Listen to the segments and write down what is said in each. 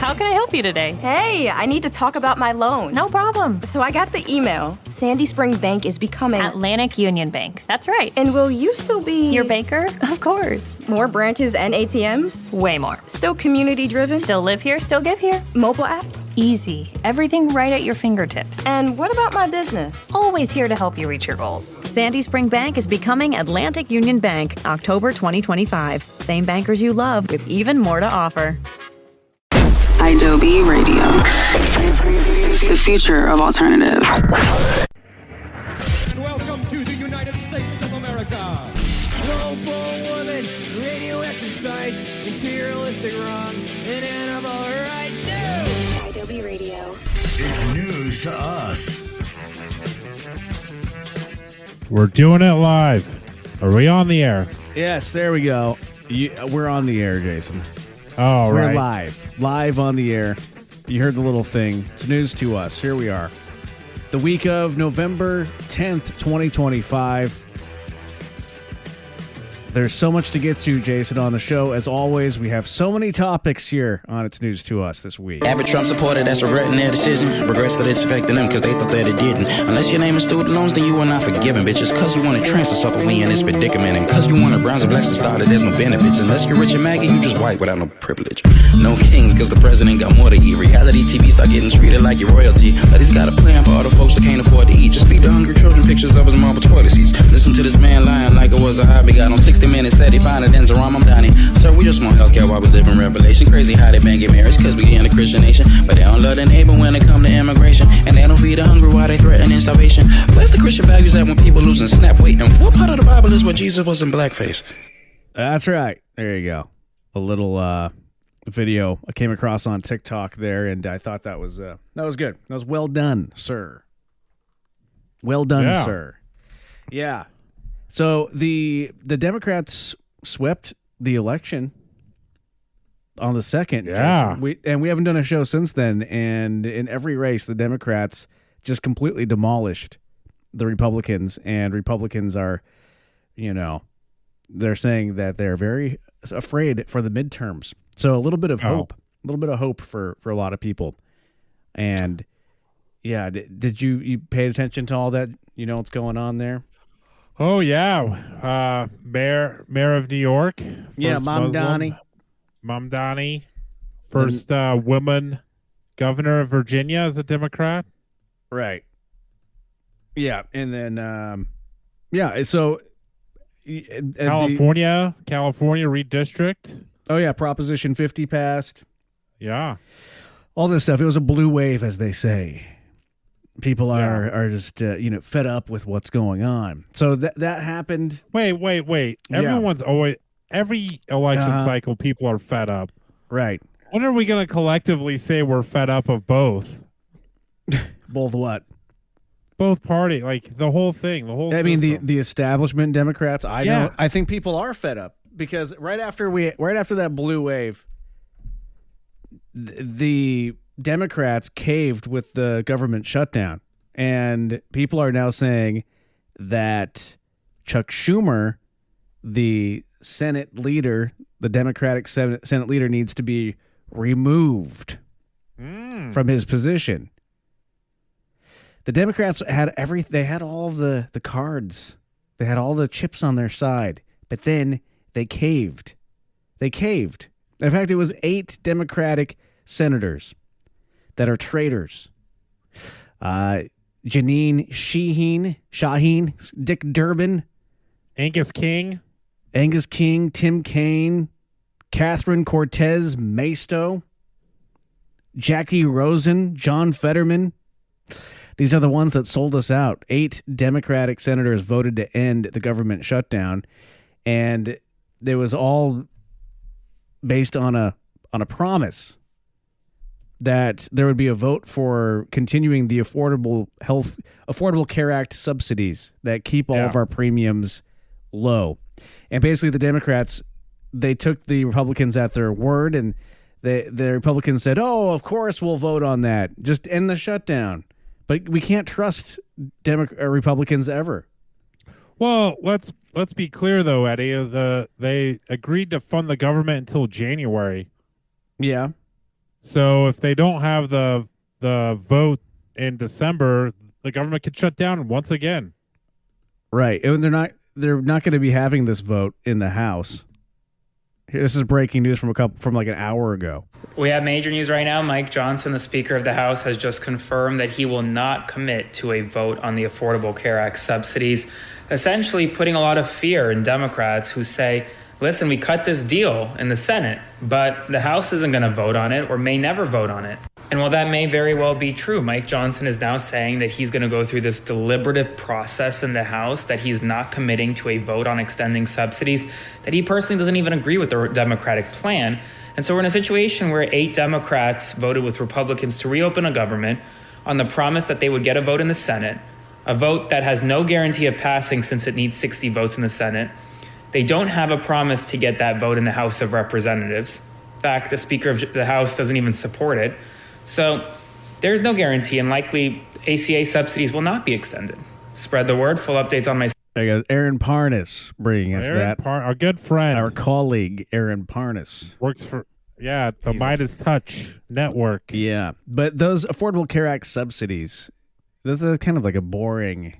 How can I help you today? Hey, I need to talk about my loan. No problem. So I got the email. Sandy Spring Bank is becoming... Atlantic Union Bank. That's right. And will you still be... Your banker? Of course. More branches and ATMs? Way more. Still community-driven? Still live here, still give here. Mobile app? Easy. Everything right at your fingertips. And what about my business? Always here to help you reach your goals. Sandy Spring Bank is becoming Atlantic Union Bank, October 2025. Same bankers you love with even more to offer. Adobe Radio. The future of alternative. Welcome to the United States of America. Global woman, radioactive sites, imperialistic wrongs, and animal rights news. Adobe Radio. It's news to us. We're doing it live. Are we on the air? Yes, there we go. We're on the air, Jason. Oh, We're right. live on the air. You heard the little thing. It's news to us. Here we are. The week of November 10th, 2025. There's so much to get to, Jason, on the show. As always, we have so many topics here on It's News to Us this week. Average Trump supporter that's regretting their decision. Regrets that it's affecting them because they thought that it didn't. Unless your name is student loans, then you are not forgiven, bitches. Cause you want to transfer suffer we in this predicament. And cause you want browns and blacks to start it, there's no benefits. Unless you're rich and maggot, you just white without no privilege. No kings, cause the president got more to eat. Reality TV start getting treated like your royalty. But he's got a plan for all the folks that can't afford to eat. Just feed the hungry children pictures of his marble toilet seats. Listen to this man lying like it was a hobby. Got on 60 Minutes, said he found it in Zeram, I'm Donnie. So we just want healthcare while we live in revelation. Crazy how they bang get marriage cause we in a Christian nation. But they don't love their neighbor when it come to immigration. And they don't feed the hungry while they threaten starvation. Where's the Christian values at when people losing snap weight? And what part of the Bible is where Jesus was in blackface? That's right. There you go. A little video I came across on TikTok there, and I thought that was good. That was well done, sir. Well done, sir. Yeah. So the Democrats swept the election on the 2nd. Yeah. We haven't done a show since then, and in every race the Democrats just completely demolished the Republicans, and Republicans are, they're saying that they're very afraid for the midterms. So a little bit of hope. A little bit of hope for a lot of people. And yeah, did you pay attention to all that? You know what's going on there? Oh, yeah. Mayor of New York. Yeah, Mamdani. First woman governor of Virginia as a Democrat. Right. Yeah, and then, so... California redistrict. Oh, yeah, Proposition 50 passed. Yeah. All this stuff. It was a blue wave, as they say. People are just, fed up with what's going on. So that happened. Wait. Everyone's always, every election cycle, people are fed up. Right. When are we going to collectively say we're fed up of both? Both what? Both party, like the whole thing, the whole system. I mean, the establishment Democrats, know. I think people are fed up because right after that blue wave, the Democrats caved with the government shutdown, and people are now saying that Chuck Schumer, the Senate leader, the Democratic Senate leader, needs to be removed from his position. The Democrats had they had all the cards. They had all the chips on their side, but then they caved. In fact, it was 8 Democratic senators that are traitors. Janine Shaheen, Dick Durbin, Angus King, Tim Kaine, Catherine Cortez Masto, Jackie Rosen, John Fetterman. These are the ones that sold us out. 8 Democratic senators voted to end the government shutdown, and it was all based on a promise that there would be a vote for continuing the Affordable Care Act subsidies that keep all of our premiums low. And basically the Democrats, they took the Republicans at their word, and the Republicans said, "Oh, of course we'll vote on that. Just end the shutdown." But we can't trust Republicans ever. Well, let's be clear though, Eddie. They agreed to fund the government until January. Yeah. So if they don't have the vote in December, the government could shut down once again. Right. And they're not going to be having this vote in the House. This is breaking news from like an hour ago. We have major news right now. Mike Johnson, the Speaker of the House, has just confirmed that he will not commit to a vote on the Affordable Care Act subsidies, essentially putting a lot of fear in Democrats who say, listen, we cut this deal in the Senate, but the House isn't going to vote on it or may never vote on it. And while that may very well be true, Mike Johnson is now saying that he's going to go through this deliberative process in the House, that he's not committing to a vote on extending subsidies, that he personally doesn't even agree with the Democratic plan. And so we're in a situation where 8 Democrats voted with Republicans to reopen a government on the promise that they would get a vote in the Senate, a vote that has no guarantee of passing since it needs 60 votes in the Senate. They don't have a promise to get that vote in the House of Representatives. In fact, the Speaker of the House doesn't even support it. So there's no guarantee, and likely ACA subsidies will not be extended. Spread the word. Full updates on my... There you go. Aaron Parnas bringing us that. Our good friend. Our colleague, Aaron Parnas. Works for, the Midas Touch Network. Yeah. But those Affordable Care Act subsidies, this is kind of like a boring...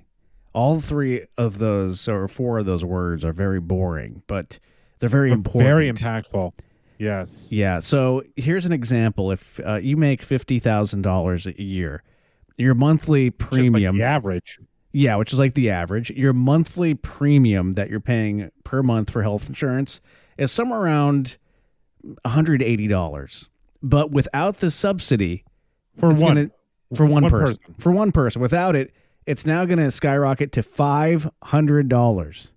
All 3 of those, or 4 of those words are very boring, but they're very important. Very impactful. Yes. Yeah. So here's an example. If you make $50,000 a year, your monthly premium, like the average. Yeah, which is like the average. Your monthly premium that you're paying per month for health insurance is somewhere around $180. But without the subsidy, for one person, without it, it's now going to skyrocket to $500.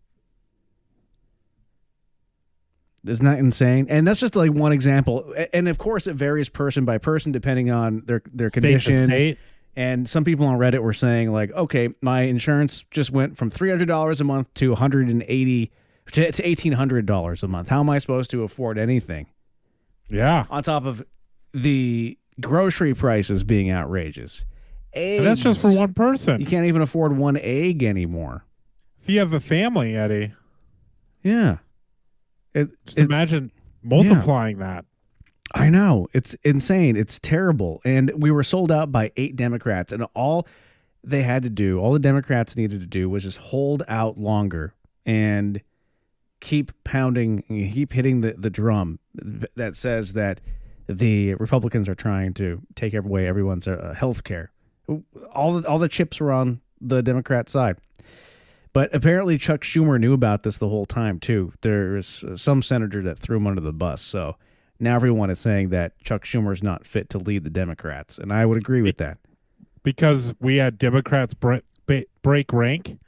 Isn't that insane? And that's just like one example. And of course, it varies person by person depending on their condition. State to state. And some people on Reddit were saying like, okay, my insurance just went from $300 a month to $180 to $1,800 a month. How am I supposed to afford anything? Yeah. On top of the grocery prices being outrageous. Eggs, and that's just for one person. You can't even afford one egg anymore. If you have a family, Eddie. Yeah. Just imagine multiplying that. I know. It's insane. It's terrible. And we were sold out by 8 Democrats. And all they had to do, all the Democrats needed to do was just hold out longer and keep pounding, keep hitting the drum that says that the Republicans are trying to take away everyone's health care. All the chips were on the Democrat side. But apparently Chuck Schumer knew about this the whole time, too. There's some senator that threw him under the bus. So now everyone is saying that Chuck Schumer is not fit to lead the Democrats. And I would agree with that. Because we had Democrats break rank?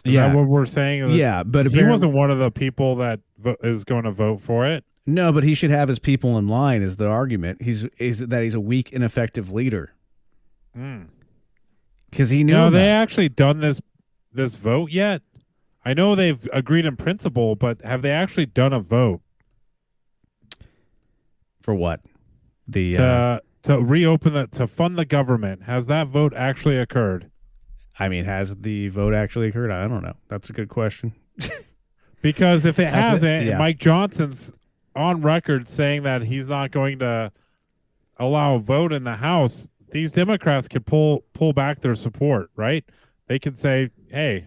Is that what we're saying? Yeah, but he wasn't one of the people that is going to vote for it. No, but he should have his people in line is the argument. He's a weak, ineffective leader. Because he knew Have they actually done this vote yet? I know they've agreed in principle, but have they actually done a vote? For what? To reopen to fund the government. Has that vote actually occurred? I mean, has the vote actually occurred? I don't know. That's a good question. Because if it hasn't, Mike Johnson's on record saying that he's not going to allow a vote in the House, these Democrats could pull back their support, right? They can say, hey,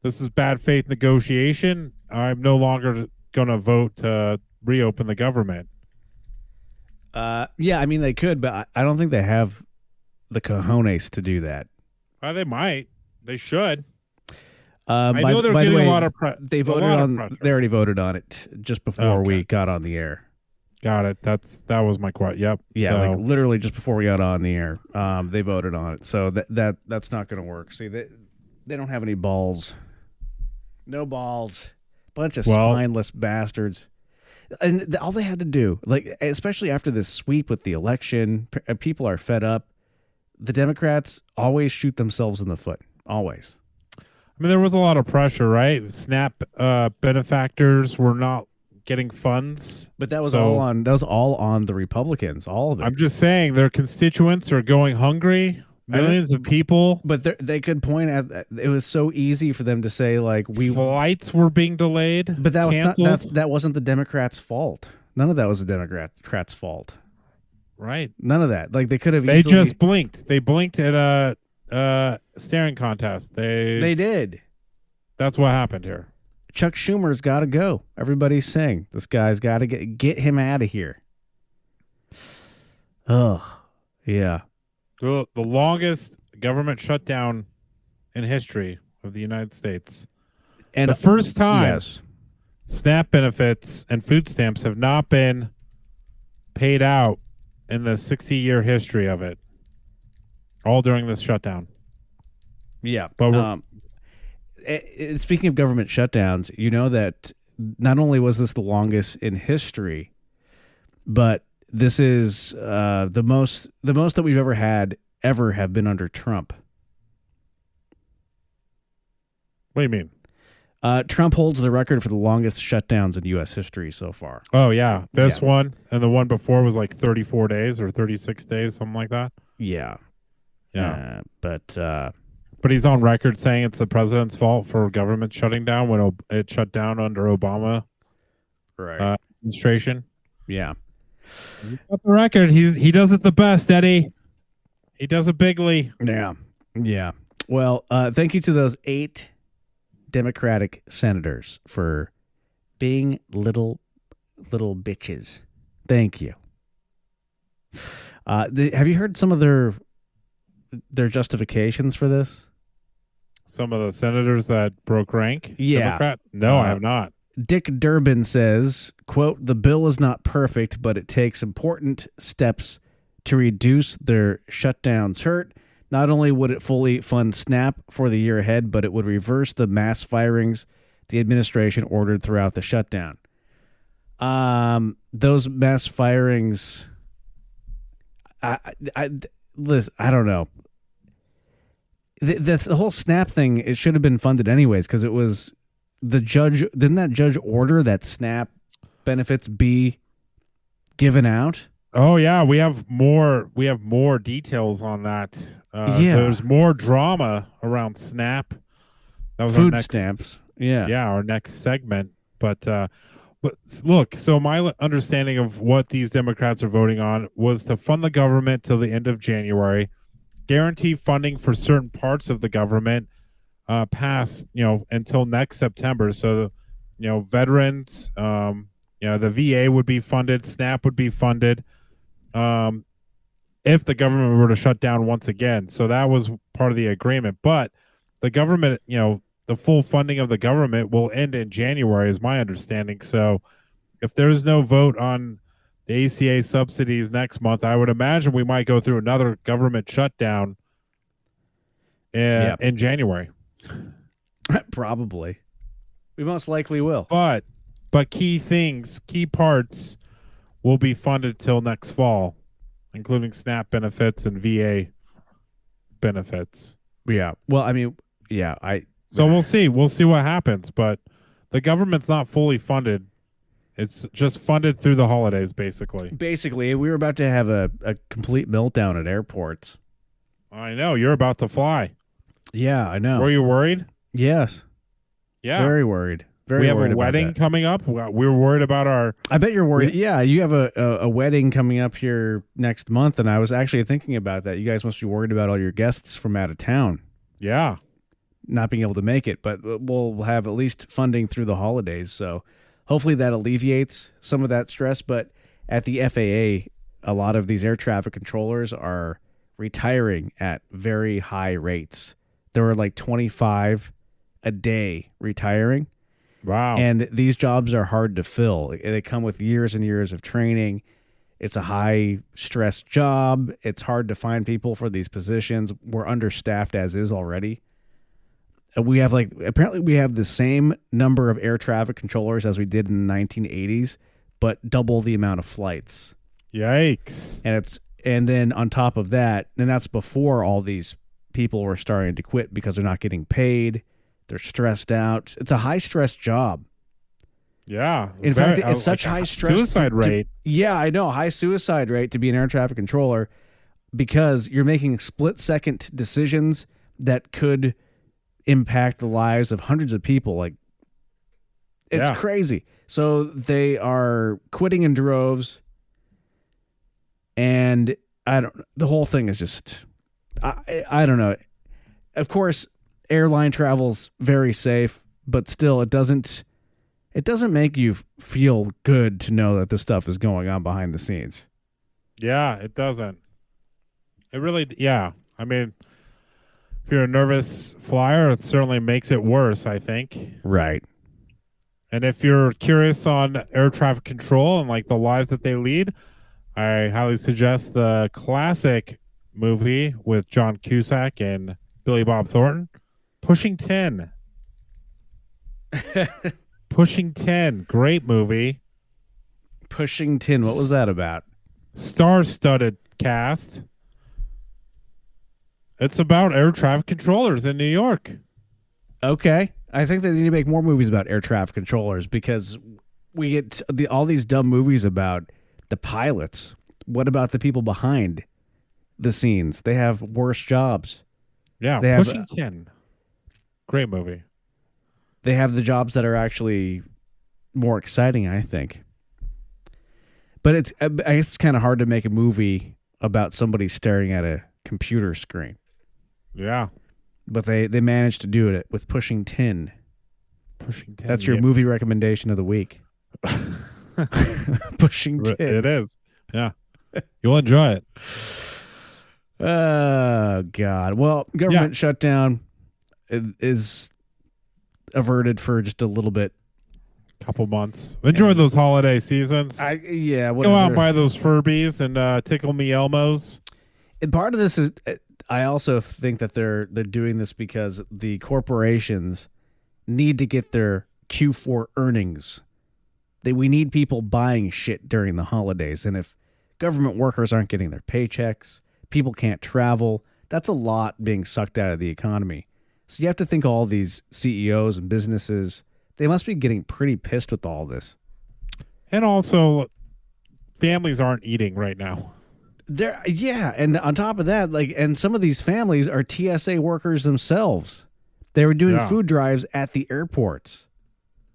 this is bad faith negotiation. I'm no longer going to vote to reopen the government. Yeah, I mean, they could, but I don't think they have the cojones to do that. They might. They should. I know they're getting a lot of pressure. They already voted on it just before we got on the air. Got it. That was my question. Yep. Yeah, like literally just before we got on the air, they voted on it. So that's not going to work. See, they don't have any balls. No balls. Bunch of spineless bastards. And all they had to do, like especially after this sweep with the election, people are fed up. The Democrats always shoot themselves in the foot. Always. I mean, there was a lot of pressure, right? SNAP benefactors were not getting funds, but that was all on the Republicans. All of it. I'm just saying, their constituents are going hungry. Millions of people. But they could point at it was so easy for them to say like flights were being delayed. But that wasn't the Democrats' fault. None of that was the Democrats' fault. Right. None of that. Like they could have. They just blinked. They blinked at a staring contest. They did. That's what happened here. Chuck Schumer's got to go. Everybody's saying this guy's got to get him out of here. Oh, yeah. The longest government shutdown in history of the United States. And the first time SNAP benefits and food stamps have not been paid out in the 60-year history of it. All during this shutdown. Yeah. But speaking of government shutdowns, you know that not only was this the longest in history, but this is the most that we've ever have been under Trump. What do you mean? Trump holds the record for the longest shutdowns in U.S. history so far. Oh, yeah. This one and the one before was like 34 days or 36 days, something like that. Yeah. Yeah. But he's on record saying it's the president's fault for government shutting down when it shut down under Obama administration. Yeah. He's got the record. He does it the best, Eddie. He does it bigly. Yeah. Yeah. Well, thank you to those 8 Democratic senators for being little bitches. Thank you. Have you heard some of their justifications for this? Some of the senators that broke rank? Yeah. Democrat? No, I have not. Dick Durbin says, quote, "The bill is not perfect, but it takes important steps to reduce their shutdowns hurt. Not only would it fully fund SNAP for the year ahead, but it would reverse the mass firings the administration ordered throughout the shutdown." Those mass firings, Liz, I don't know. The whole SNAP thing, it should have been funded anyways because it was the judge. Didn't that judge order that SNAP benefits be given out? Oh yeah, we have more details on that. There's more drama around SNAP. That was food our next, stamps. Yeah, our next segment. But look, so my understanding of what these Democrats are voting on was to fund the government till the end of January, guarantee funding for certain parts of the government past, until next September. So, veterans, the VA would be funded, SNAP would be funded if the government were to shut down once again. So that was part of the agreement. But the government, the full funding of the government will end in January is my understanding. So if there's no vote on the ACA subsidies next month, I would imagine we might go through another government shutdown in January. Probably. We most likely will. But key parts will be funded till next fall, including SNAP benefits and VA benefits. Yeah. Well, I mean, yeah, So we'll see. We'll see what happens. But the government's not fully funded. It's just funded through the holidays, basically. Basically, we were about to have a complete meltdown at airports. I know. You're about to fly. Yeah, I know. Were you worried? Yes. Yeah. Very worried. We have a wedding coming up. We were worried about our... I bet you're worried. Yeah, you have a wedding coming up here next month, and I was actually thinking about that. You guys must be worried about all your guests from out of town. Yeah. Not being able to make it, but we'll have at least funding through the holidays, so hopefully that alleviates some of that stress. But at the FAA, a lot of these air traffic controllers are retiring at very high rates. There were like 25 a day retiring. Wow. And these jobs are hard to fill. They come with years and years of training. It's a high-stress job. It's hard to find people for these positions. We're understaffed as is already. We have apparently we have the same number of air traffic controllers as we did in the 1980s, but double the amount of flights. Yikes. And then on top of that, and that's before all these people were starting to quit because they're not getting paid. They're stressed out. It's a high-stress job. Yeah. In fact, it's such high stress. Suicide rate. Yeah, I know. High suicide rate to be an air traffic controller because you're making split-second decisions that could impact the lives of hundreds of people. It's crazy. So they are quitting in droves, and And the whole thing is just, I don't know. Of course, airline travel's very safe, but still it doesn't make you feel good to know that this stuff is going on behind the scenes. Yeah, it doesn't. It really, yeah. I mean, if you're a nervous flyer, it certainly makes it worse, I think. Right. And if you're curious on air traffic control and like the lives that they lead, I highly suggest the classic movie with John Cusack and Billy Bob Thornton, Pushing 10. Pushing 10, great movie. Pushing 10, what was that about? Star-studded cast. It's about air traffic controllers in New York. Okay. I think they need to make more movies about air traffic controllers because we get all these dumb movies about the pilots. What about the people behind the scenes? They have worse jobs. Yeah, they Pushing 10. Great movie. They have the jobs that are actually more exciting, I think. But I guess it's kind of hard to make a movie about somebody staring at a computer screen. Yeah. But they managed to do it with Pushing 10. Pushing 10. That's your movie recommendation of the week. Pushing 10. It is. Yeah. You'll enjoy it. Oh, God. Well, government shutdown is averted for just a little bit. Couple months. Enjoy those holiday seasons. Go out and buy those Furbies and tickle me Elmos. And part of this is, I also think that they're doing this because the corporations need to get their Q4 earnings. We need people buying shit during the holidays. And if government workers aren't getting their paychecks, people can't travel, that's a lot being sucked out of the economy. So you have to think all these CEOs and businesses, they must be getting pretty pissed with all this. And also, families aren't eating right now. And on top of that, and some of these families are TSA workers themselves. They were doing food drives at the airports.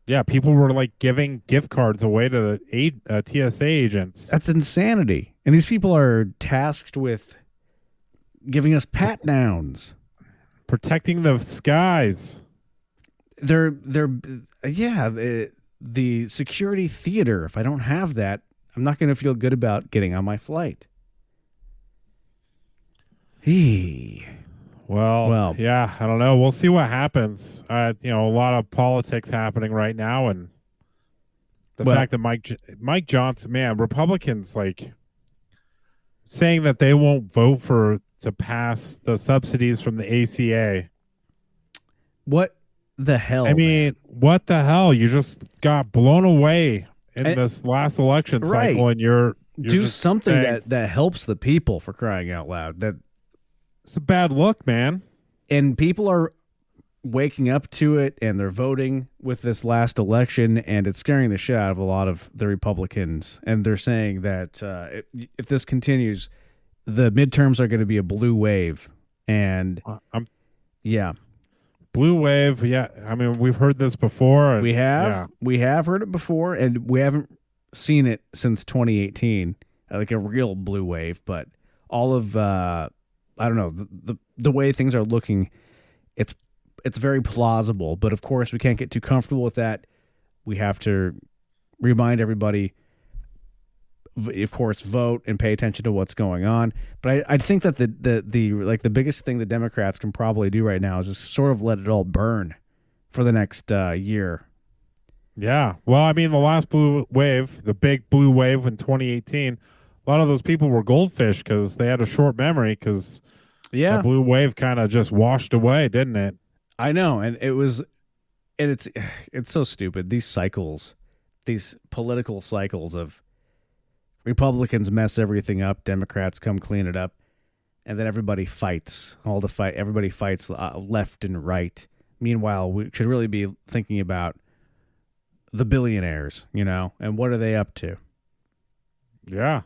Yeah, people were giving gift cards away to the TSA agents. That's insanity. And these people are tasked with giving us pat downs, protecting the skies. The security theater. If I don't have that, I'm not going to feel good about getting on my flight. Well, yeah, I don't know. We'll see what happens. A lot of politics happening right now, and the fact that Mike Johnson, man, Republicans saying that they won't vote to pass the subsidies from the ACA. What the hell? I mean, what the hell? You just got blown away in this last election cycle, and you're do just something saying, that helps the people, for crying out loud. It's a bad look, man. And people are waking up to it, and they're voting with this last election, and it's scaring the shit out of a lot of the Republicans. And they're saying that if this continues, the midterms are going to be a blue wave. And blue wave. Yeah, I mean, we've heard this before. We have heard it before, and we haven't seen it since 2018, like a real blue wave. But all of I don't know, the way things are looking, it's very plausible. But of course, we can't get too comfortable with that. We have to remind everybody, of course, vote and pay attention to what's going on. But I think that the biggest thing the Democrats can probably do right now is just sort of let it all burn for the next year. Yeah. Well, I mean, the last blue wave, the big blue wave in 2018, a lot of those people were goldfish because they had a short memory because the blue wave kind of just washed away, didn't it? I know. And it's so stupid. These cycles, these political cycles of Republicans mess everything up, Democrats come clean it up, and then everybody fights. Everybody fights left and right. Meanwhile, we should really be thinking about the billionaires, and what are they up to? Yeah.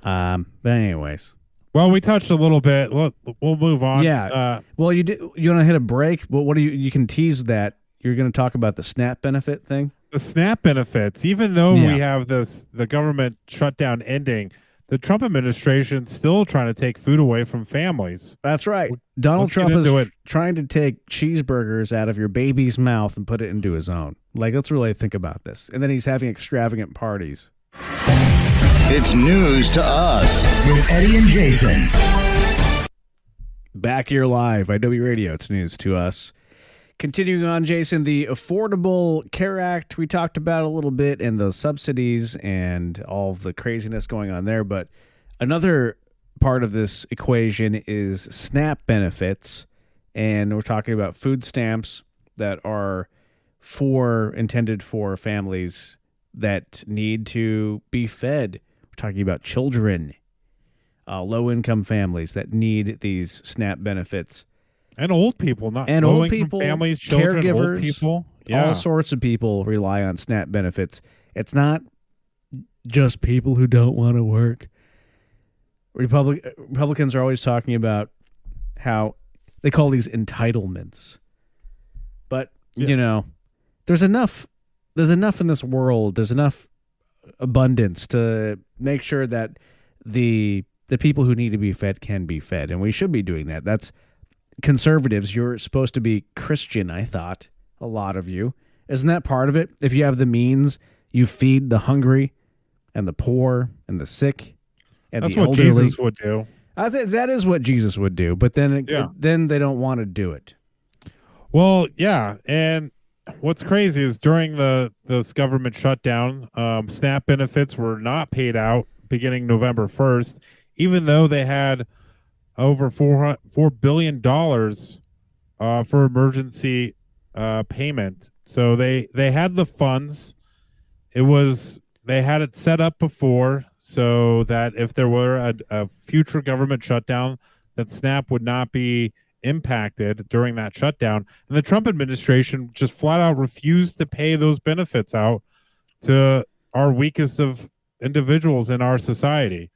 But anyways. Well, we touched a little bit. We'll move on. Yeah. Well, you want to hit a break? But what do you can tease that you're going to talk about the SNAP benefit thing? The SNAP benefits, even though we have the government shutdown ending, the Trump administration still trying to take food away from families. That's right. Donald Let's Trump get is into it. trying to take cheeseburgers out of your baby's mouth and put it into his own. Like, let's really think about this. And then he's having extravagant parties. It's news to us with Eddie and Jason. Back here live, IW Radio. It's news to us. Continuing on, Jason, the Affordable Care Act we talked about a little bit, and the subsidies and all of the craziness going on there. But another part of this equation is SNAP benefits, and we're talking about food stamps that are intended for families that need to be fed. We're talking about children, low-income families that need these SNAP benefits. And old people, not and old people, families, children, caregivers, old people. Yeah. All sorts of people rely on SNAP benefits. It's not just people who don't want to work. Republicans are always talking about how they call these entitlements. But, you know, there's enough in this world. There's enough abundance to make sure that the people who need to be fed can be fed. And we should be doing that. That's conservatives. You're supposed to be Christian, I thought. A lot of you. Isn't that part of it? If you have the means, you feed the hungry and the poor and the sick and That's the what elderly. Jesus would do. I think that is what Jesus would do, but then then they don't want to do it. Well, yeah, and what's crazy is during this government shutdown, SNAP benefits were not paid out beginning November 1st, even though they had over $4 billion for emergency payment. So they had the funds. They had it set up before so that if there were a future government shutdown, that SNAP would not be impacted during that shutdown. And the Trump administration just flat out refused to pay those benefits out to our weakest of individuals in our society.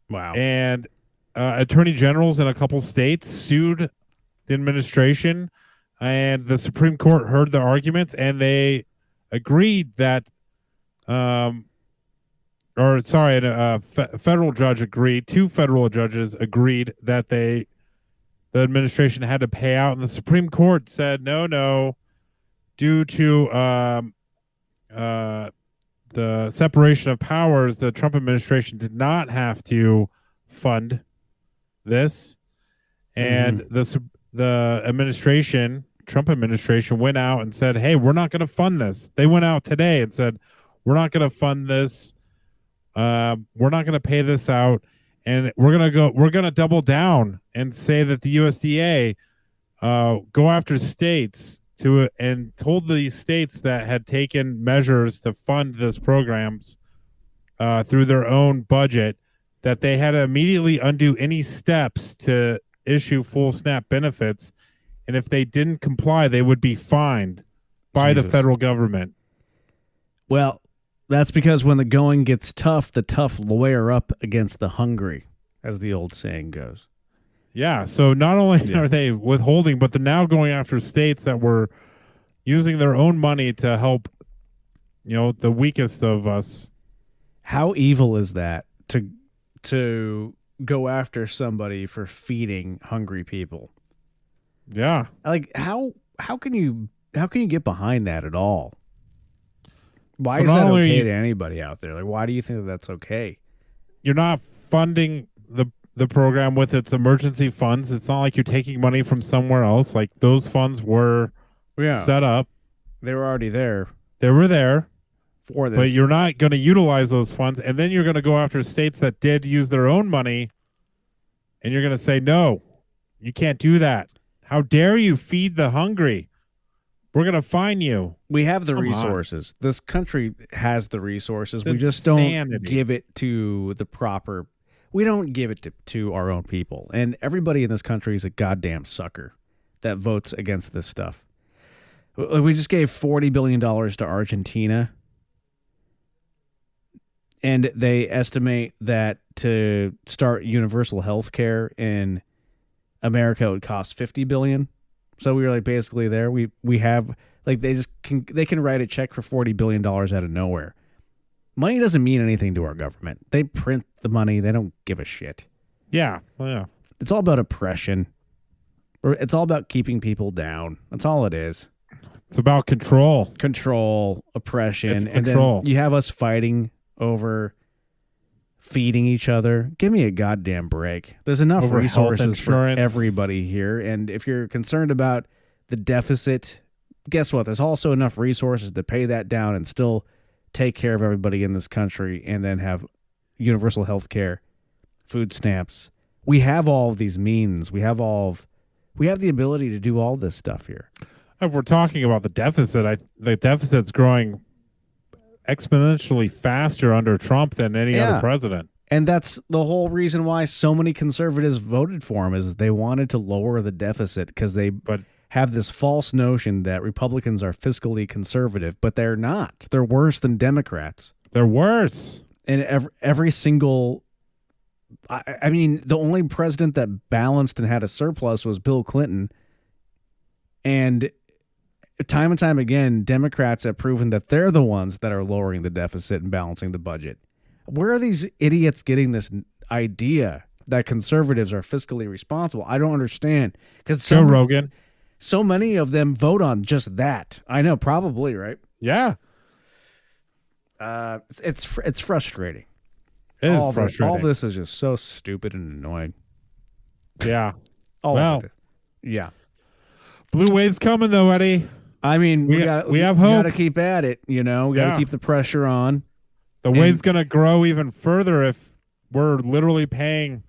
Wow. And attorney generals in a couple states sued the administration, and the Supreme Court heard the arguments, and they agreed that federal judge agreed, two federal judges agreed that the administration had to pay out, and the Supreme Court said no, due to the separation of powers, the Trump administration did not have to fund this, and the administration, Trump administration, went out and said, "Hey, we're not going to fund this." They went out today and said, "We're not going to fund this. We're not going to pay this out, and we're going to double down and say that the USDA go after states and told the states that had taken measures to fund this programs through their own budget that they had to immediately undo any steps to issue full SNAP benefits, and if they didn't comply, they would be fined by the federal government." Well, that's because when the going gets tough, the tough lawyer up against the hungry, as the old saying goes. Yeah, so not only are they withholding, but they're now going after states that were using their own money to help, the weakest of us. How evil is that to go after somebody for feeding hungry people? Yeah. Like how can you get behind that at all? Why So is not that only- okay to anybody out there? Like, why do you think that that's okay? You're not funding the program with its emergency funds. It's not like you're taking money from somewhere else. Like, those funds were set up. They were already there. They were there for this. But you're not going to utilize those funds, and then you're going to go after states that did use their own money, and you're going to say, no, you can't do that. How dare you feed the hungry? We're going to fine you. We have the Come resources. on. This country has the resources. It's we just don't insanity. give it to the proper. We don't give it to our own people. And everybody in this country is a goddamn sucker that votes against this stuff. We just gave $40 billion to Argentina. And they estimate that to start universal health care in America it would cost $50 billion. So we were like basically there. We have like they can write a check for $40 billion out of nowhere. Money doesn't mean anything to our government. They print the money. They don't give a shit. Yeah. Yeah. It's all about oppression. It's all about keeping people down. That's all it is. It's about control. Control, oppression. It's and control. then you have us fighting over feeding each other. Give me a goddamn break. There's enough Over resources for insurance. everybody here. And if you're concerned about the deficit, guess what? There's also enough resources to pay that down and still take care of everybody in this country and then have universal health care, food stamps. We have all of these means. We have the ability to do all this stuff here. If we're talking about the deficit, the deficit's growing exponentially faster under Trump than any other president. And that's the whole reason why so many conservatives voted for him, is they wanted to lower the deficit because they have this false notion that Republicans are fiscally conservative, but they're not. They're worse than Democrats. They're worse. And every single... I mean, the only president that balanced and had a surplus was Bill Clinton. And time and time again, Democrats have proven that they're the ones that are lowering the deficit and balancing the budget. Where are these idiots getting this idea that conservatives are fiscally responsible? I don't understand. Because Joe Rogan. So many of them vote on just that. I know, probably, right? Yeah. It's frustrating. It is frustrating. All this is just so stupid and annoying. Yeah. Well, yeah. Blue wave's coming though, Eddie. I mean, we have hope. We got to keep at it. You know, we got to keep the pressure on. The wave's going to grow even further if we're literally paying,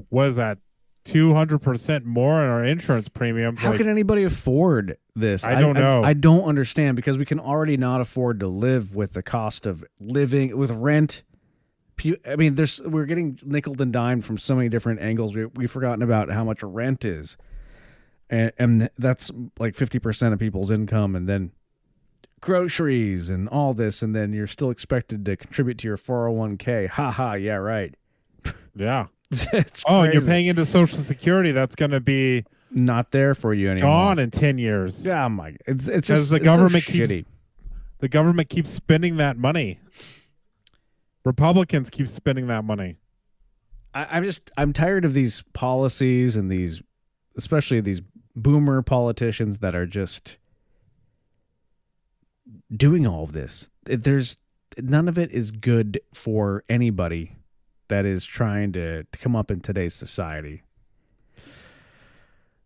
what is that, 200% more in our insurance premiums. How can anybody afford this? I don't know. I don't understand, because we can already not afford to live with the cost of living, with rent. I mean, we're getting nickeled and dimed from so many different angles. We've forgotten about how much rent is. And that's like 50% of people's income, and then groceries and all this, and then you're still expected to contribute to your 401k. Ha ha, yeah, right. Yeah. It's and you're paying into Social Security. That's going to be not there for you anymore. Gone in 10 years. Yeah, my, it's just the government so shitty. The government keeps spending that money. Republicans keep spending that money. I'm tired of these policies and these, especially these boomer politicians that are just doing all of this. None of it is good for anybody that is trying to come up in today's society.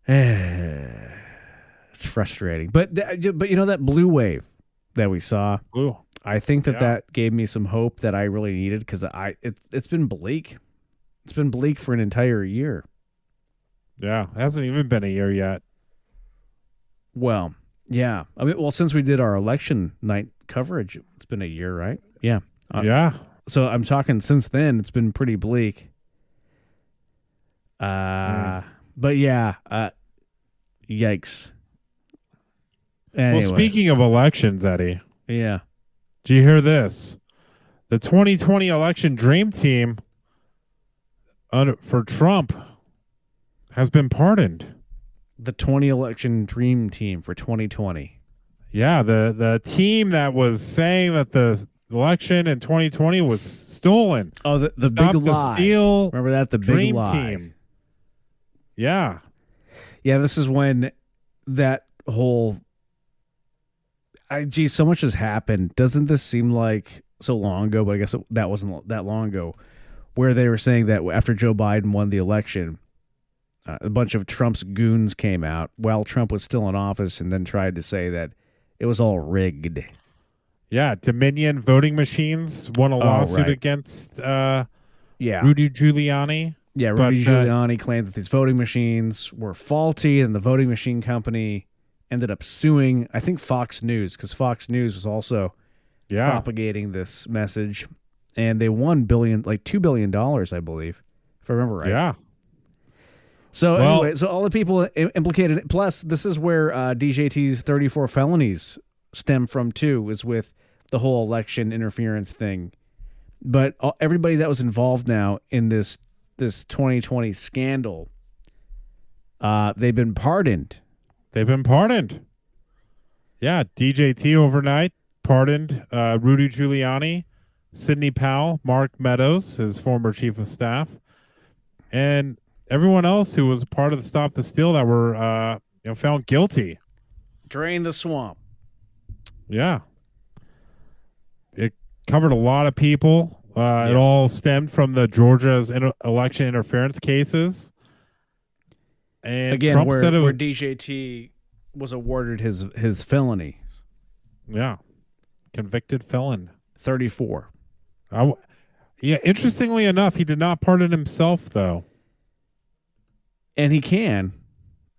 It's frustrating, but that blue wave that we saw, I think that gave me some hope that I really needed, because it's been bleak. It's been bleak for an entire year. Yeah, it hasn't even been a year yet. Well, yeah. I mean, since we did our election night coverage, it's been a year, right? Yeah. Yeah. So I'm talking since then, it's been pretty bleak. But yeah, yikes. Anyway. Well, speaking of elections, Eddie. Yeah. Do you hear this? The 2020 election dream team for Trump has been pardoned. The 20 election dream team for 2020. Yeah, the team that was saying that the election in 2020 was stolen. Oh, the Stop big the lie. Steal. Remember that? The dream big lie. team. Yeah. Yeah, this is when that whole... so much has happened. Doesn't this seem like so long ago? But I guess that wasn't that long ago, where they were saying that after Joe Biden won the election, a bunch of Trump's goons came out while Trump was still in office and then tried to say that it was all rigged. Yeah, Dominion voting machines won a lawsuit against Rudy Giuliani. Yeah, Rudy Giuliani claimed that these voting machines were faulty, and the voting machine company ended up suing, I think, Fox News, because Fox News was also propagating this message, and they won $2 billion, I believe, if I remember right. Yeah. So anyway, so all the people implicated, plus this is where DJT's 34 felonies stem from too, is with the whole election interference thing. But everybody that was involved now in this 2020 scandal, they've been pardoned. They've been pardoned. Yeah, DJT overnight pardoned Rudy Giuliani, Sidney Powell, Mark Meadows, his former chief of staff, and everyone else who was part of the Stop the Steal that were found guilty. Drain the swamp. Yeah. It covered a lot of people. It all stemmed from the Georgia's election interference cases. And again, Trump said where DJT was awarded his felony. Yeah. Convicted felon. 34. Interestingly enough, he did not pardon himself, though. And he can.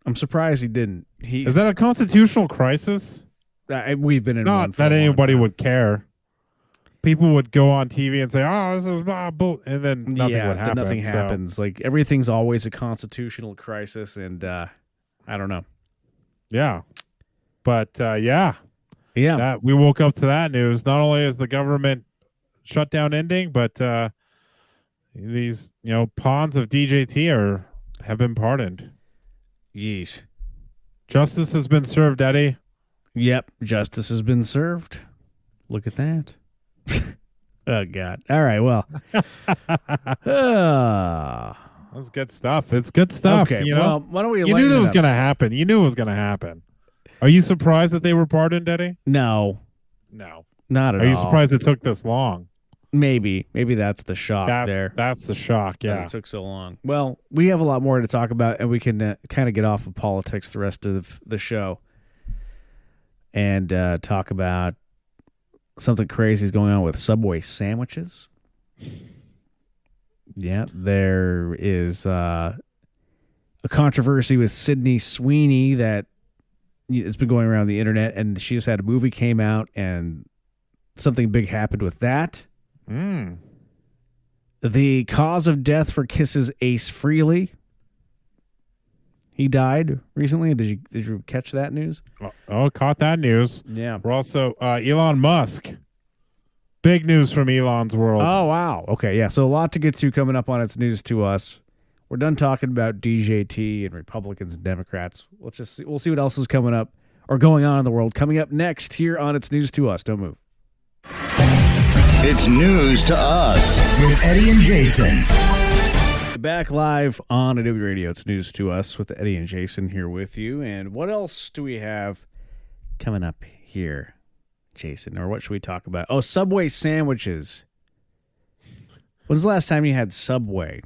I'm surprised he didn't. Is that a constitutional crisis? We've been in one. Not that anybody would care. People would go on TV and say, "Oh, this is bull," and then nothing would happen. Nothing happens. Like everything's always a constitutional crisis, and I don't know. Yeah, but that we woke up to that news. Not only is the government shutdown ending, but these pawns of DJT have been pardoned. Jeez, justice has been served, Eddie. Yep, justice has been served. Look at that. Oh God! All right, well, that's good stuff. It's good stuff. Okay, well, why don't we? You knew that was going to happen. You knew it was going to happen. Are you surprised that they were pardoned, Eddie? No, not at all. Are you surprised it took this long? Maybe that's the shock there. That's the shock. Yeah, it took so long. Well, we have a lot more to talk about, and we can kind of get off of politics the rest of the show and talk about something crazy is going on with Subway sandwiches. Yeah, there is a controversy with Sydney Sweeney that it's been going around the internet, and she just had a movie came out, and something big happened with that. The cause of death for Kiss's ace Frehley. He died recently. Did you catch that news? Oh, caught that news. Yeah. We're also Elon Musk. Big news from Elon's world. Oh, wow. Okay, yeah. So a lot to get to coming up on It's News to Us. We're done talking about DJT and Republicans and Democrats. We'll see what else is coming up or going on in the world. Coming up next here on It's News to Us. Don't move. It's News to Us with Eddie and Jason. Back live on Adobe Radio. It's News to Us with Eddie and Jason here with you. And what else do we have coming up here, Jason? Or what should we talk about? Oh, Subway sandwiches. When's the last time you had Subway?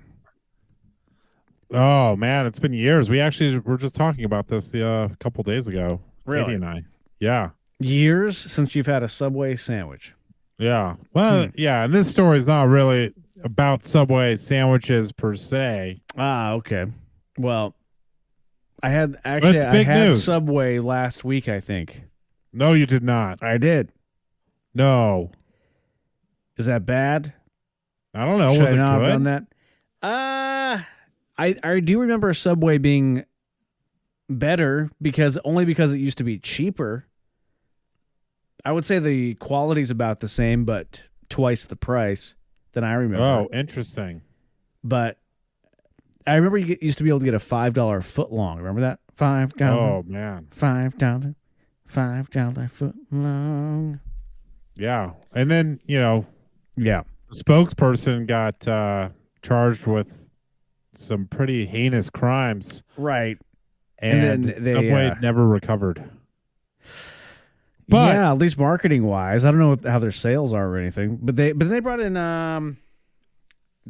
Oh, man, it's been years. We were just talking about this a couple days ago. Really? Katie and I. Yeah. Years since you've had a Subway sandwich. Yeah. Well, yeah, and this story is not really about Subway sandwiches per se. Ah, okay. Well, I had news. Subway last week, I think. No, you did not. I did. No. Is that bad? I don't know. Should Was I it not good? have done that? I do remember Subway being better because it used to be cheaper. I would say the quality's about the same, but twice the price than I remember. Oh, interesting. But I remember you used to be able to get a $5 footlong. Remember that? $5. Oh, man. $5 footlong. Yeah. And then, yeah, the spokesperson got charged with some pretty heinous crimes. Right. And then they Subway never recovered. But yeah, at least marketing wise, I don't know how their sales are or anything. But they brought in. I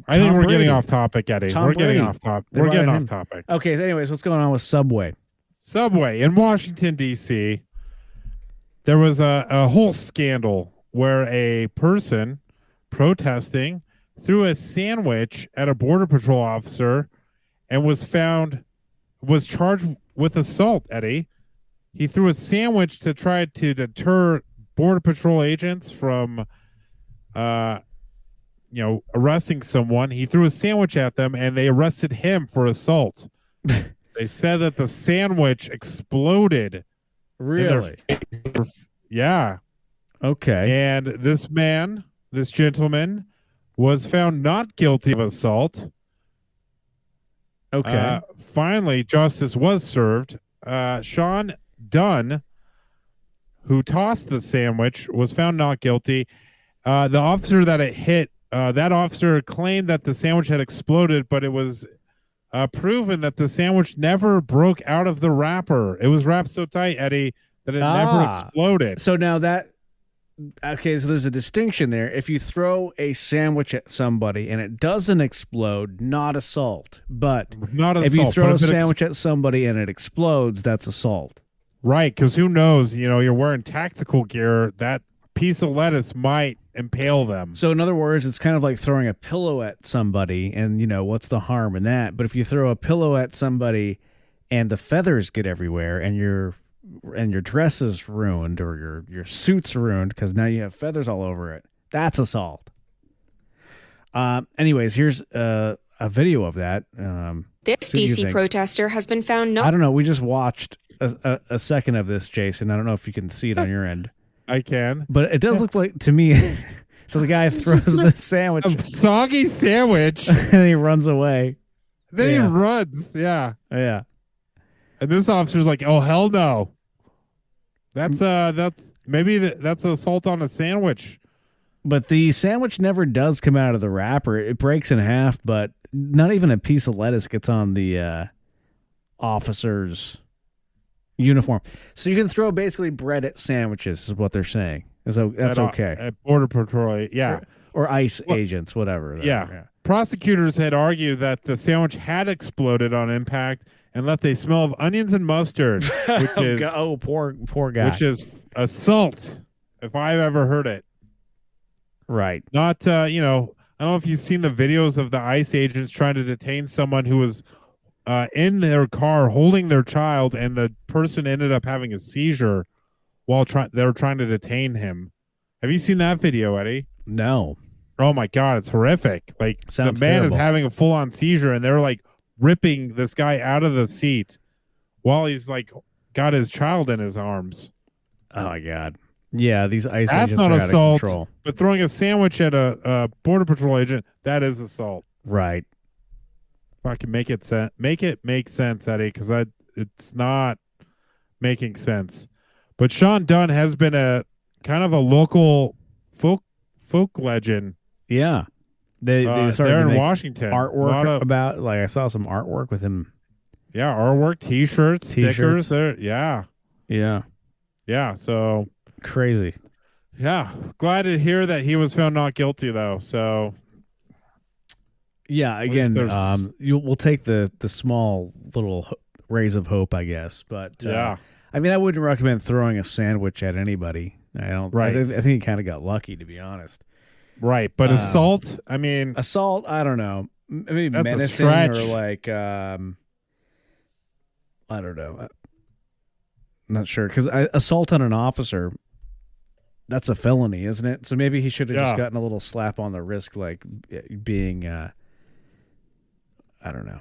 think we're getting off topic, Eddie. We're getting off topic. Okay. Anyways, what's going on with Subway? Subway in Washington D.C. There was a whole scandal where a person protesting threw a sandwich at a Border Patrol officer and was charged with assault, Eddie. He threw a sandwich to try to deter Border Patrol agents from, arresting someone. He threw a sandwich at them, and they arrested him for assault. They said that the sandwich exploded. Really? Yeah. Okay. And this gentleman, was found not guilty of assault. Okay. Finally, justice was served. Sean Dunn, who tossed the sandwich, was found not guilty. The officer that it hit, that officer claimed that the sandwich had exploded, but it was proven that the sandwich never broke out of the wrapper. It was wrapped so tight, Eddie, that it never exploded. So now okay, so there's a distinction there. If you throw a sandwich at somebody and it doesn't explode, not assault. But if you throw a sandwich at somebody and it explodes, that's assault. Right, because who knows? You're wearing tactical gear. That piece of lettuce might impale them. So in other words, it's kind of like throwing a pillow at somebody, and what's the harm in that? But if you throw a pillow at somebody and the feathers get everywhere, and your dress is ruined, or your suit's ruined because now you have feathers all over it, that's assault. Anyways, here's a video of that. This DC protester has been found I don't know. We just watched a second of this, Jason. I don't know if you can see it on your end. I can. But it does look like, to me, so the guy throws the sandwich. A soggy sandwich. And he runs away. Then he runs. Yeah. Yeah. And this officer's like, oh, hell no. That's assault on a sandwich. But the sandwich never does come out of the wrapper. It breaks in half, but not even a piece of lettuce gets on the officer's uniform. So you can throw basically bread at sandwiches is what they're saying. So that's okay. At Border Patrol, yeah. Or ICE agents, whatever. Yeah. Prosecutors had argued that the sandwich had exploded on impact and left a smell of onions and mustard, which is poor guy. Which is assault, if I've ever heard it. Right. Not I don't know if you've seen the videos of the ICE agents trying to detain someone who was in their car holding their child, and the person ended up having a seizure while they were trying to detain him. Have you seen that video, Eddie? No. Oh my God, it's horrific. Like Sounds the man terrible. is having a full-on seizure, and they're like ripping this guy out of the seat while he's like got his child in his arms. Oh my God. Yeah, these ICE That's agents not are assault, out of control. but throwing a sandwich at a Border Patrol agent, that is assault. Right. If I can make it make sense, Eddie, because it's not making sense. But Sean Dunn has been a kind of a local folk legend. Yeah, they started there to in make Washington. artwork about, like, I saw some artwork with him. Yeah, artwork, T-shirts, stickers. There, yeah. So crazy. Yeah, glad to hear that he was found not guilty, though. So. Yeah, again, we'll take the small little rays of hope, I guess. But yeah, I mean, I wouldn't recommend throwing a sandwich at anybody. I don't. Right. I think he kind of got lucky, to be honest. Right, but assault. I mean, assault. I don't know. Maybe that's menacing a stretch. Or like, I don't know. I'm not sure, because assault on an officer, that's a felony, isn't it? So maybe he should have just gotten a little slap on the wrist, like being. I don't know,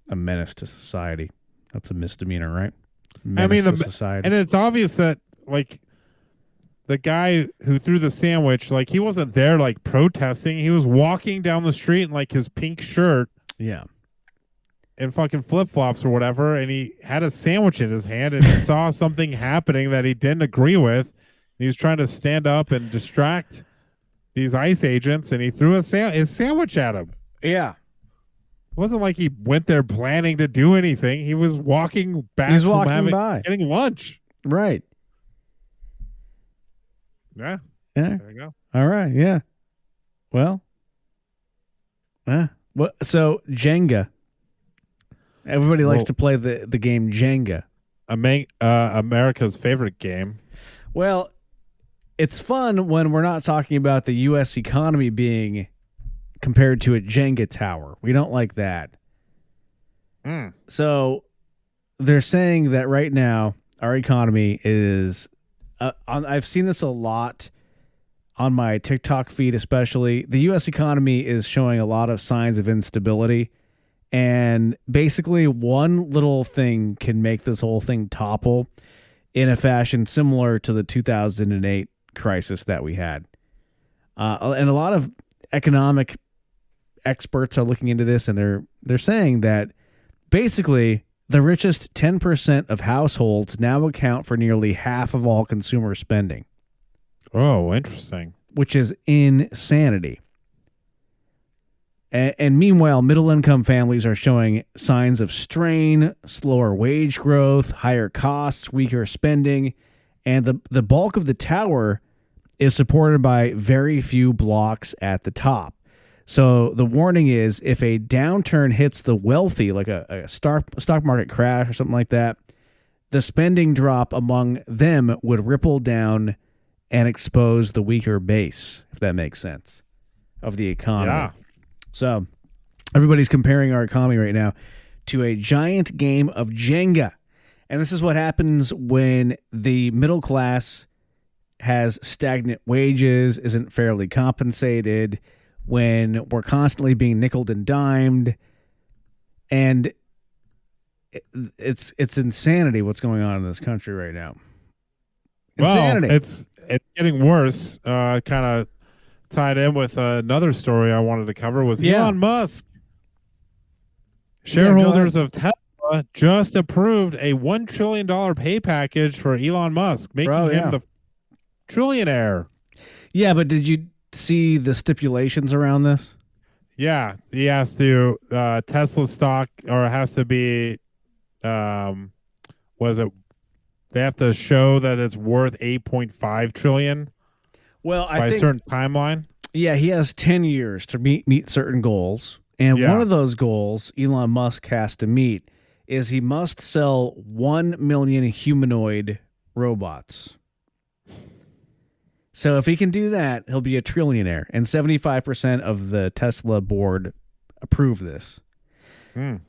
a menace to society. That's a misdemeanor, right? Menace to society. And it's obvious that, like, the guy who threw the sandwich, like, he wasn't there, like, protesting. He was walking down the street in, like, his pink shirt. Yeah. And fucking flip-flops or whatever, and he had a sandwich in his hand, and he saw something happening that he didn't agree with. He was trying to stand up and distract these ICE agents, and he threw his sandwich at him. Yeah. It wasn't like he went there planning to do anything. He was walking back. He's walking by. Getting lunch. Right. Yeah. Yeah. There you go. All right. Yeah. Well. What? So Jenga. Everybody likes to play the game Jenga. America's favorite game. Well, it's fun when we're not talking about the U.S. economy being compared to a Jenga tower. We don't like that. So they're saying that right now our economy is I've seen this a lot on my TikTok feed, especially. The U.S. economy is showing a lot of signs of instability, and basically one little thing can make this whole thing topple in a fashion similar to the 2008 crisis that we had. And a lot of economic experts are looking into this, and they're saying that basically the richest 10% of households now account for nearly half of all consumer spending. Oh, interesting. which is insanity. And meanwhile, middle-income families are showing signs of strain, slower wage growth, higher costs, weaker spending, and the bulk of the tower is supported by very few blocks at the top. So the warning is, if a downturn hits the wealthy, like a stock market crash or something like that, the spending drop among them would ripple down and expose the weaker base, if that makes sense, of the economy. Yeah. So everybody's comparing our economy right now to a giant game of Jenga. And this is what happens when the middle class has stagnant wages, isn't fairly compensated, when we're constantly being nickeled and dimed. And it's insanity what's going on in this country right now. Insanity. Well, it's getting worse. Kind of tied in with another story I wanted to cover was Elon Musk. Shareholders of Tesla just approved a $1 trillion pay package for Elon Musk, making him the trillionaire. Yeah, but did you see the stipulations around this? Yeah, he has to Tesla stock, or it has to be was it they have to show that it's worth 8.5 trillion. Well, by a certain timeline. Yeah, he has 10 years to meet certain goals. And one of those goals Elon Musk has to meet is he must sell 1 million humanoid robots. So if he can do that, he'll be a trillionaire. And 75% of the Tesla board approve this.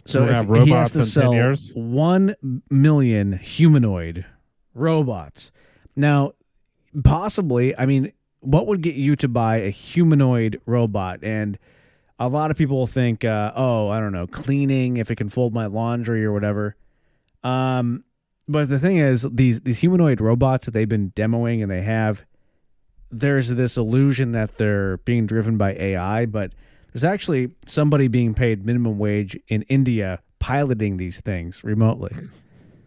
So if he has to sell 1 million humanoid robots. Now, possibly, I mean, what would get you to buy a humanoid robot? And a lot of people think, I don't know, cleaning, if it can fold my laundry or whatever. But the thing is, these humanoid robots that they've been demoing, and there's this illusion that they're being driven by AI, but there's actually somebody being paid minimum wage in India piloting these things remotely.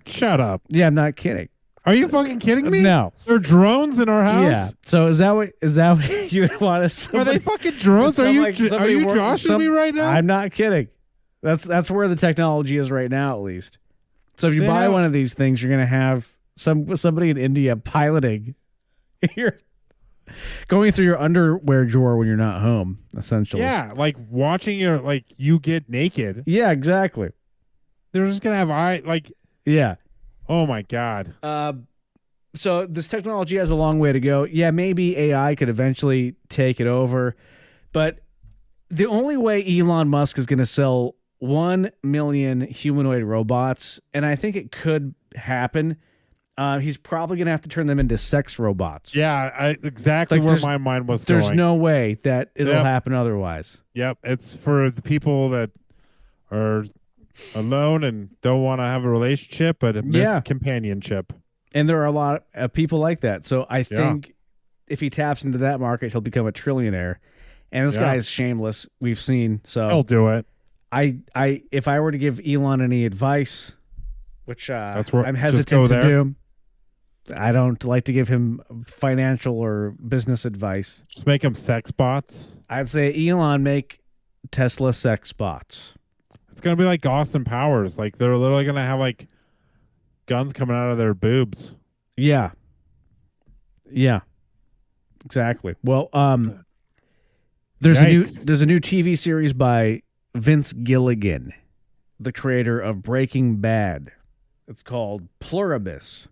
Shut up. Yeah, I'm not kidding. Are you fucking kidding me? No. There are drones in our house? Yeah. So is that what you would want us to? Are they fucking drones? Are you joshing me right now? I'm not kidding. That's where the technology is right now, at least. So if you buy one of these things, you're going to have somebody in India piloting your going through your underwear drawer when you're not home, essentially. Yeah, like watching you get naked. Yeah, exactly. They're just going to have yeah. Oh my God. So this technology has a long way to go. Yeah, maybe AI could eventually take it over, but the only way Elon Musk is going to sell 1 million humanoid robots, and I think it could happen, he's probably going to have to turn them into sex robots. Yeah, exactly where my mind was going. There's no way that it'll happen otherwise. Yep, it's for the people that are alone and don't want to have a relationship, but miss companionship. And there are a lot of people like that. So I think if he taps into that market, he'll become a trillionaire. And this guy is shameless. We've seen. So he'll do it. If I were to give Elon any advice, which I'm hesitant to do, I don't like to give him financial or business advice. Just make him sex bots. I'd say, Elon, make Tesla sex bots. It's going to be like Austin Powers. Like, they're literally going to have, guns coming out of their boobs. Yeah. Yeah. Exactly. Well, there's a new TV series by Vince Gilligan, the creator of Breaking Bad. It's called Pluribus.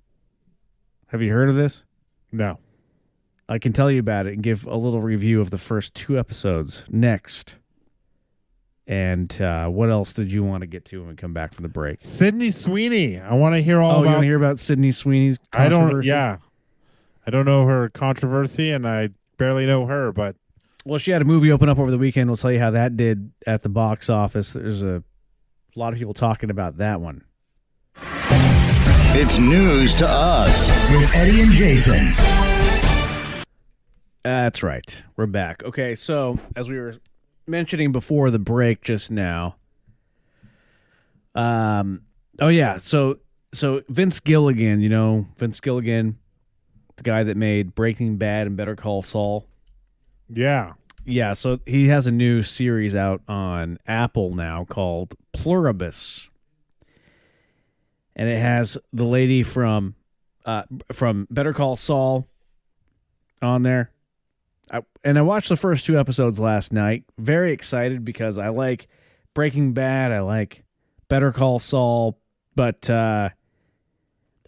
Have you heard of this? No. I can tell you about it and give a little review of the first 2 episodes next. And what else did you want to get to when we come back from the break? Sydney Sweeney. I want to hear all about... you want to hear about Sydney Sweeney's controversy? I don't know her controversy, and I barely know her, but... Well, she had a movie open up over the weekend. We'll tell you how that did at the box office. There's a lot of people talking about that one. It's news to us with Eddie and Jason. That's right. We're back. Okay, so as we were mentioning before the break just now, so Vince Gilligan, the guy that made Breaking Bad and Better Call Saul. Yeah. Yeah, so he has a new series out on Apple now called Pluribus. And it has the lady from Better Call Saul on there. I watched the first 2 episodes last night. Very excited because I like Breaking Bad. I like Better Call Saul. But I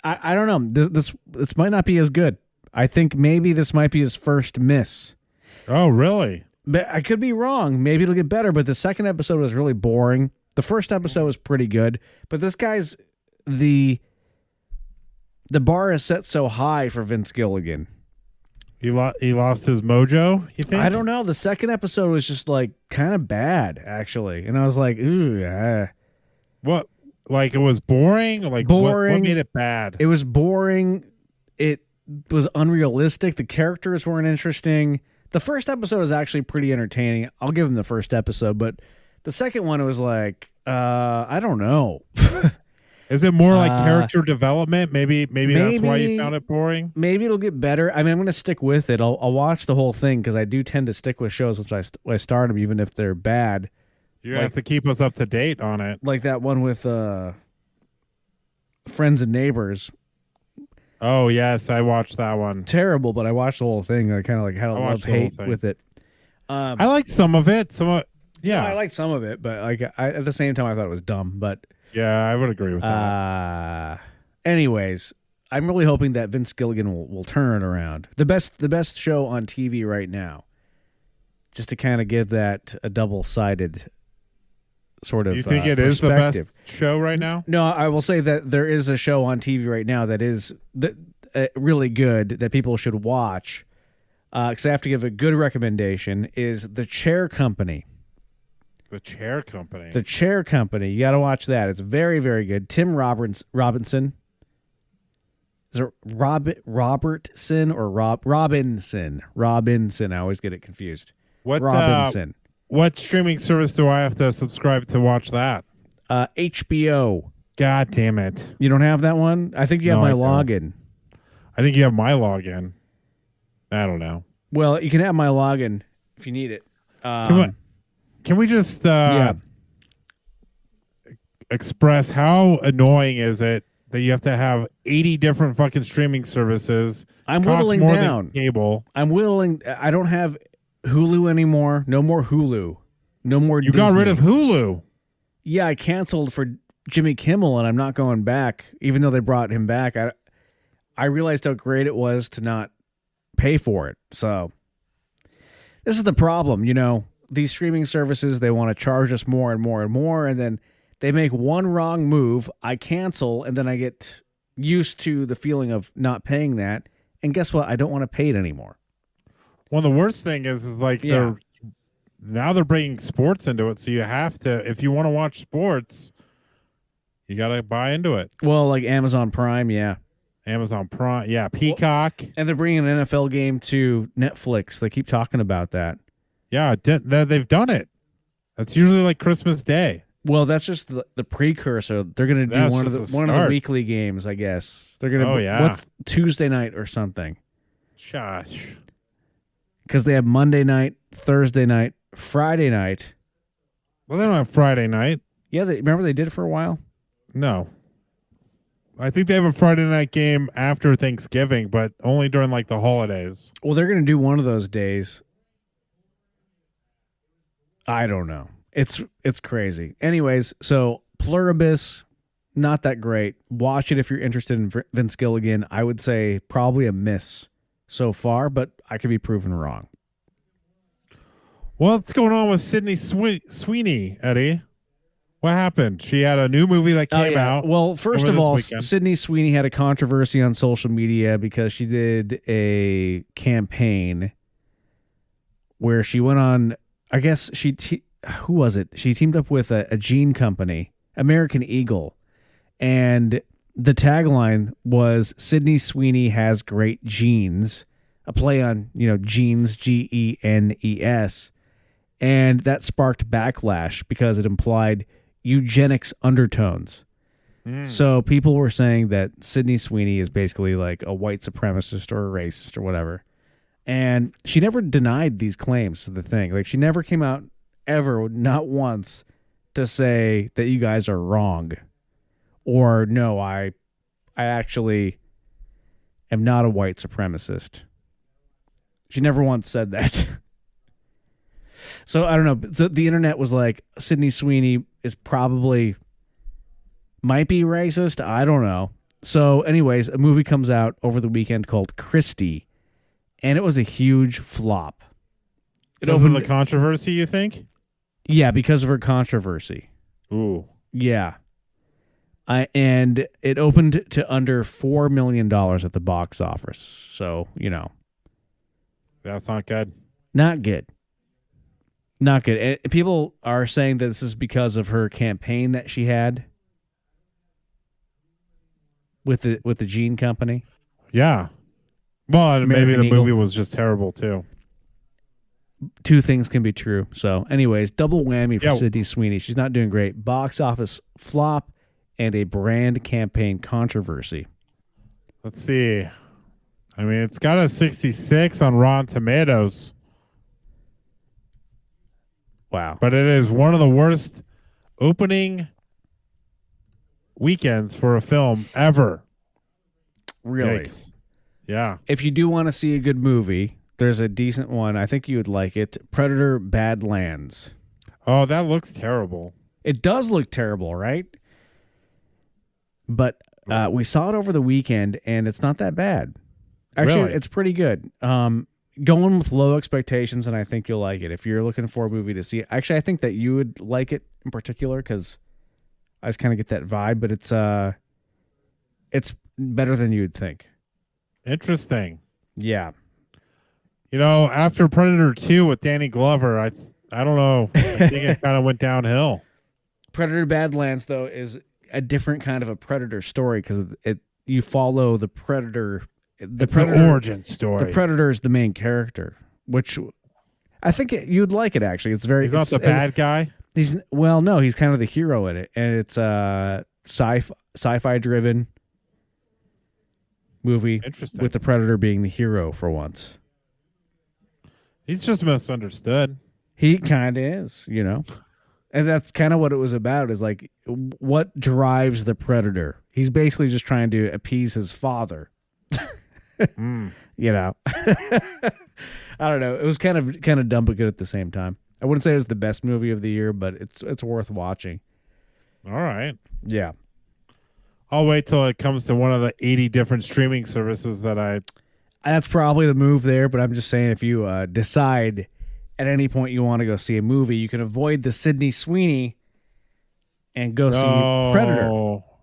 don't know. This might not be as good. I think maybe this might be his first miss. Oh, really? But I could be wrong. Maybe it'll get better. But the second episode was really boring. The first episode was pretty good. But this guy's the bar is set so high for Vince Gilligan. He lost his mojo, you think? I don't know. The second episode was just like kind of bad, actually. And I was like, ooh. What? Like it was boring? Like boring. What made it bad? It was boring. It was unrealistic. The characters weren't interesting. The first episode was actually pretty entertaining. I'll give him the first episode, but the second one, it was like, I don't know. Is it more like character development? Maybe that's why you found it boring. Maybe it'll get better. I mean, I'm going to stick with it. I'll watch the whole thing because I do tend to stick with shows which I start them even if they're bad. You have to keep us up to date on it. Like that one with Friends and Neighbors. Oh yes, I watched that one. Terrible, but I watched the whole thing. I kind of like had a love-hate with it. I liked some of it. I liked some of it, but like at the same time, I thought it was dumb. But yeah, I would agree with that. Anyways, I'm really hoping that Vince Gilligan will turn it around. The best show on TV right now. Just to kind of give that a double-sided sort of. You think it is the best show right now? No, I will say that there is a show on TV right now that is really good that people should watch. Because I have to give a good recommendation is The Chair Company. The Chair Company. The Chair Company. You got to watch that. It's very, very good. Tim Robinson. Is it Robertson or Robinson? Robinson. I always get it confused. Robinson. What streaming service do I have to subscribe to watch that? HBO. God damn it. You don't have that one? I think you have my login. I think you have my login. I don't know. Well, you can have my login if you need it. Can we just express how annoying is it that you have to have 80 different fucking streaming services? I'm whittling down. Cable. I don't have Hulu anymore. No more Hulu. No more Disney. You got rid of Hulu. Yeah, I canceled for Jimmy Kimmel, and I'm not going back, even though they brought him back. I realized how great it was to not pay for it. So this is the problem, These streaming services, they want to charge us more and more and more, and then they make one wrong move, I cancel, and then I get used to the feeling of not paying that, and guess what? I don't want to pay it anymore. Well, the worst thing is like they're bringing sports into it, so you have to, if you want to watch sports, you got to buy into it. Well, like Amazon Prime, yeah. Amazon Prime, yeah, Peacock. And they're bringing an NFL game to Netflix. They keep talking about that. Yeah, they've done it. That's usually like Christmas Day. Well, that's just the precursor. They're going to do one of the weekly games, I guess. They're going to what's Tuesday night or something. Shush. Because they have Monday night, Thursday night, Friday night. Well, they don't have Friday night. Yeah, remember they did it for a while? No. I think they have a Friday night game after Thanksgiving, but only during like the holidays. Well, they're going to do one of those days. I don't know. It's crazy. Anyways, so Pluribus, not that great. Watch it if you're interested in Vince Gilligan. I would say probably a miss so far, but I could be proven wrong. What's going on with Sydney Sweeney, Eddie? What happened? She had a new movie that came out. Well, first of all, Sydney Sweeney had a controversy on social media because she did a campaign where she went on, I guess who was it? She teamed up with a jean company, American Eagle, and the tagline was Sydney Sweeney has great genes, a play on, jeans, Genes, and that sparked backlash because it implied eugenics undertones. So people were saying that Sydney Sweeney is basically like a white supremacist or a racist or whatever. And she never denied these claims, is the thing. Like, she never came out ever, not once, to say that you guys are wrong. Or, no, I actually am not a white supremacist. She never once said that. So, I don't know. The internet was like, Sydney Sweeney is might be racist. I don't know. So, anyways, a movie comes out over the weekend called Christy, and it was a huge flop. Because of the controversy, you think? Yeah, because of her controversy. Ooh. Yeah. And it opened to under $4 million at the box office. So, That's not good. Not good. Not good. And people are saying that this is because of her campaign that she had with the Gene Company. Yeah. Well, and maybe American the Eagle. movie was just terrible, too. Two things can be true. So, anyways, double whammy for Sydney Sweeney. She's not doing great. Box office flop and a brand campaign controversy. Let's see. I mean, it's got a 66 on Rotten Tomatoes. Wow. But it is one of the worst opening weekends for a film ever. Really? Yikes. Yeah. If you do want to see a good movie, there's a decent one. I think you would like it. Predator Badlands. Oh, that looks terrible. It does look terrible, right? But we saw it over the weekend, and it's not that bad. Actually, Really? It's pretty good. Going with low expectations, and I think you'll like it. If you're looking for a movie to see, actually, I think that you would like it in particular because I just kind of get that vibe. But it's better than you'd think. Interesting. Yeah. After Predator 2 with Danny Glover, I don't know. I think it kind of went downhill. Predator Badlands, though, is a different kind of a Predator story because you follow the Predator. It's an origin story. The Predator is the main character, which I think you'd like it, actually. He's not the bad guy? No, he's kind of the hero in it. And it's a sci-fi driven movie. Interesting. With the Predator being the hero for once. He's just misunderstood. He kind of is, And that's kind of what it was about, is like, what drives the Predator? He's basically just trying to appease his father. I don't know. It was kind of dumb but good at the same time. I wouldn't say it was the best movie of the year, but it's worth watching. All right. Yeah. I'll wait till it comes to one of the 80 different streaming services that That's probably the move there, but I'm just saying if you decide at any point you want to go see a movie, you can avoid the Sydney Sweeney and go see Predator.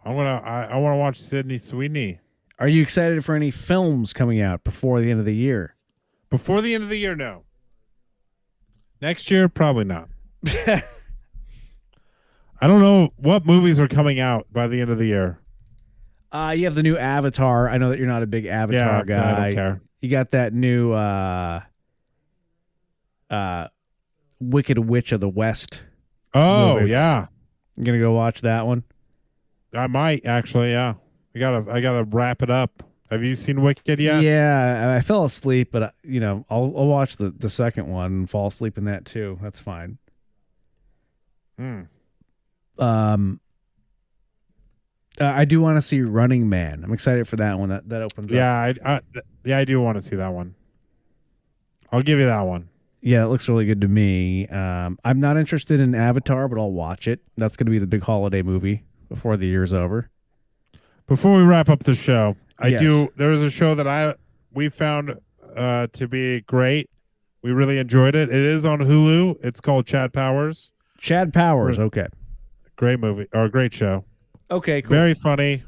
I want to watch Sydney Sweeney. Are you excited for any films coming out before the end of the year? Before the end of the year, no. Next year, probably not. I don't know what movies are coming out by the end of the year. You have the new Avatar. I know that you're not a big Avatar guy. I don't care. You got that new Wicked Witch of the West. Oh, movie. yeah. You gonna go watch that one? I might actually, yeah. I gotta wrap it up. Have you seen Wicked yet? Yeah, I fell asleep, but I'll watch the second one and fall asleep in that too. That's fine. I do want to see Running Man. I'm excited for that one. That opens up. I do want to see that one. I'll give you that one. Yeah, it looks really good to me. I'm not interested in Avatar, but I'll watch it. That's going to be the big holiday movie before the year's over. Before we wrap up the show, Yes. there is a show that we found to be great. We really enjoyed it. It is on Hulu. It's called Chad Powers. Chad Powers, okay. Great movie, or great show. Okay, cool. Very funny.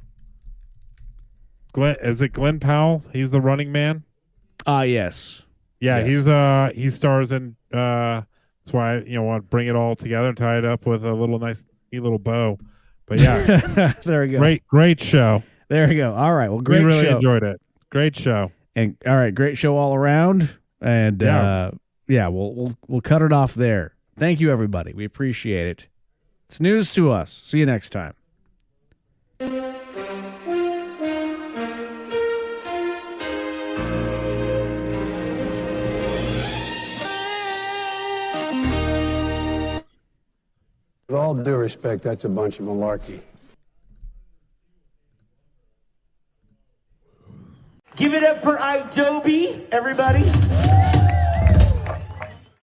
Is it Glenn Powell? He's the Running Man. Yes. Yeah, Yes. he stars in. That's why I want to bring it all together and tie it up with a little nice, neat little bow. But yeah, there we go. Great show. There we go. All right. Well, great. We really show. enjoyed it. Great show. And all right, great show all around. And we'll cut it off there. Thank you, everybody. We appreciate it. It's news to us. See you next time. With all due respect, that's a bunch of malarkey. Give it up for Adobe, everybody.